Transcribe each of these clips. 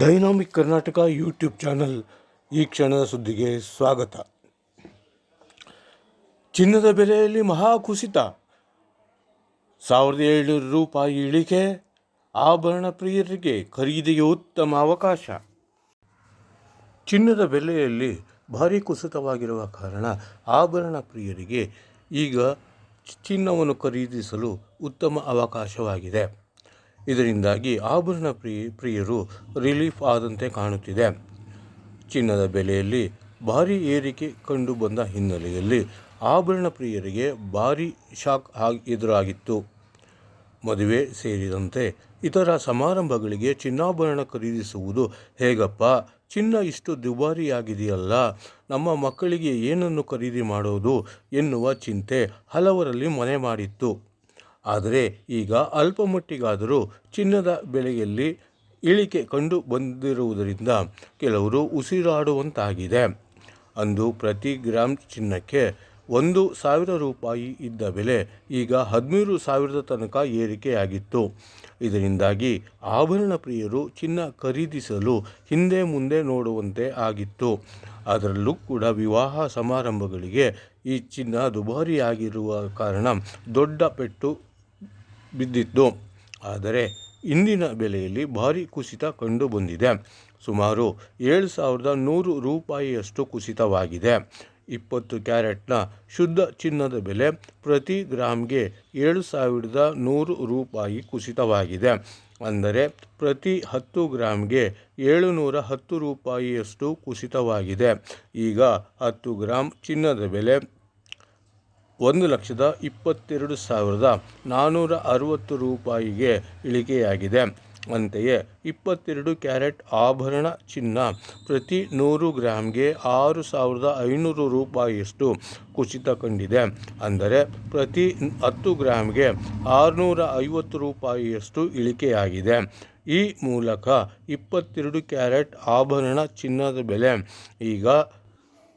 Dynamic Karnataka YouTube channel ಈ ಕ್ಷಣದ ಸುದ್ದಿಗೆ ಸ್ವಾಗತ. ಚಿನ್ನದ ಬೆಲೆಯಲ್ಲಿ ಮಹಾ ಕುಸಿತ, ₹1,700 ಇಳಿಕೆ, ಆಭರಣ ಪ್ರಿಯರಿಗೆ ಖರೀದಿಗೆ ಉತ್ತಮ ಅವಕಾಶ. ಚಿನ್ನದ ಬೆಲೆಯಲ್ಲಿ ಭಾರೀ ಕುಸಿತವಾಗಿರುವ ಕಾರಣ ಆಭರಣ ಪ್ರಿಯರಿಗೆ ಈಗ ಚಿನ್ನವನ್ನು ಖರೀದಿಸಲು ಉತ್ತಮ ಅವಕಾಶವಾಗಿದೆ. ಇದರಿಂದಾಗಿ ಆಭರಣ ಪ್ರಿಯರು ರಿಲೀಫ್ ಆದಂತೆ ಕಾಣುತ್ತಿದೆ. ಚಿನ್ನದ ಬೆಲೆಯಲ್ಲಿ ಭಾರೀ ಏರಿಕೆ ಕಂಡುಬಂದ ಹಿನ್ನೆಲೆಯಲ್ಲಿ ಆಭರಣ ಪ್ರಿಯರಿಗೆ ಭಾರೀ ಶಾಕ್ ಎದುರಾಗಿತ್ತು. ಮದುವೆ ಸೇರಿದಂತೆ ಇತರ ಸಮಾರಂಭಗಳಿಗೆ ಚಿನ್ನಾಭರಣ ಖರೀದಿಸುವುದು ಹೇಗಪ್ಪ, ಚಿನ್ನ ಇಷ್ಟು ದುಬಾರಿಯಾಗಿದೆಯಲ್ಲ, ನಮ್ಮ ಮಕ್ಕಳಿಗೆ ಏನನ್ನು ಖರೀದಿ ಮಾಡೋದು ಎನ್ನುವ ಚಿಂತೆ ಹಲವರಲ್ಲಿ ಮನೆ ಮಾಡಿತ್ತು. ಆದರೆ ಈಗ ಅಲ್ಪಮಟ್ಟಿಗಾದರೂ ಚಿನ್ನದ ಬೆಲೆಯಲ್ಲಿ ಇಳಿಕೆ ಕಂಡು ಬಂದಿರುವುದರಿಂದ ಕೆಲವರು ಉಸಿರಾಡುವಂತಾಗಿದೆ. ಅಂದು ಪ್ರತಿ ಗ್ರಾಮ್ ಚಿನ್ನಕ್ಕೆ ₹1,000 ಇದ್ದ ಬೆಲೆ ಈಗ 13,000 ತನಕ ಏರಿಕೆಯಾಗಿತ್ತು. ಇದರಿಂದಾಗಿ ಆಭರಣ ಪ್ರಿಯರು ಚಿನ್ನ ಖರೀದಿಸಲು ಹಿಂದೆ ಮುಂದೆ ನೋಡುವಂತೆ ಆಗಿತ್ತು. ಅದರಲ್ಲೂ ಕೂಡ ವಿವಾಹ ಸಮಾರಂಭಗಳಿಗೆ ಈ ಚಿನ್ನ ದುಬಾರಿಯಾಗಿರುವ ಕಾರಣ ದೊಡ್ಡ ಪೆಟ್ಟು ಬಿದ್ದಿತ್ತು. ಆದರೆ ಇಂದಿನ ಬೆಲೆಯಲ್ಲಿ ಭಾರೀ ಕುಸಿತ ಕಂಡು ಬಂದಿದೆ. ಸುಮಾರು ₹7,100 ಕುಸಿತವಾಗಿದೆ. 20 ಕ್ಯಾರೆಟ್ನ ಶುದ್ಧ ಚಿನ್ನದ ಬೆಲೆ ಪ್ರತಿ ಗ್ರಾಮ್ಗೆ ₹7,100 ಕುಸಿತವಾಗಿದೆ. ಅಂದರೆ ಪ್ರತಿ 10 ಗ್ರಾಮ್ಗೆ ₹710 ಕುಸಿತವಾಗಿದೆ. ಈಗ 10 ಗ್ರಾಮ್ ಚಿನ್ನದ ಬೆಲೆ ₹1,22,460 ಇಳಿಕೆಯಾಗಿದೆ. ಅಂತೆಯೇ 22 ಕ್ಯಾರೆಟ್ ಆಭರಣ ಚಿನ್ನ ಪ್ರತಿ 100 ಗ್ರಾಮ್ಗೆ ₹6,500 ಕುಸಿತ ಕಂಡಿದೆ. ಅಂದರೆ ಪ್ರತಿ 10 ಗ್ರಾಮ್ಗೆ ₹650 ಇಳಿಕೆಯಾಗಿದೆ. ಈ ಮೂಲಕ 22 ಕ್ಯಾರೆಟ್ ಆಭರಣ ಚಿನ್ನದ ಬೆಲೆ ಈಗ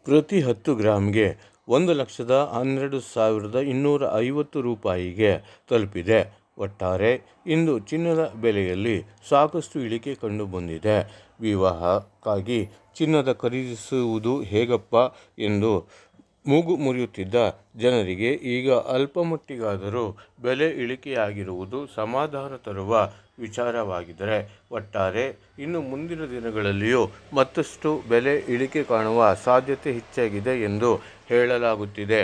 ಪ್ರತಿ 10 ಗ್ರಾಮ್ಗೆ ₹1,12,250 ತಲುಪಿದೆ. ಒಟ್ಟಾರೆ ಇಂದು ಚಿನ್ನದ ಬೆಲೆಯಲ್ಲಿ ಸಾಕಷ್ಟು ಇಳಿಕೆ ಕಂಡು ಬಂದಿದೆ. ವಿವಾಹಕ್ಕಾಗಿ ಚಿನ್ನದ ಖರೀದಿಸುವುದು ಹೇಗಪ್ಪ ಎಂದು ಮೂಗು ಮುರಿಯುತ್ತಿದ್ದ ಜನರಿಗೆ ಈಗ ಅಲ್ಪಮಟ್ಟಿಗಾದರೂ ಬೆಲೆ ಇಳಿಕೆಯಾಗಿರುವುದು ಸಮಾಧಾನ ತರುವ ವಿಚಾರವಾಗಿದ್ದರೆ, ಒಟ್ಟಾರೆ ಇನ್ನು ಮುಂದಿನ ದಿನಗಳಲ್ಲಿಯೂ ಮತ್ತಷ್ಟು ಬೆಲೆ ಇಳಿಕೆ ಕಾಣುವ ಸಾಧ್ಯತೆ ಹೆಚ್ಚಾಗಿದೆ ಎಂದು ಹೇಳಲಾಗುತ್ತಿದೆ.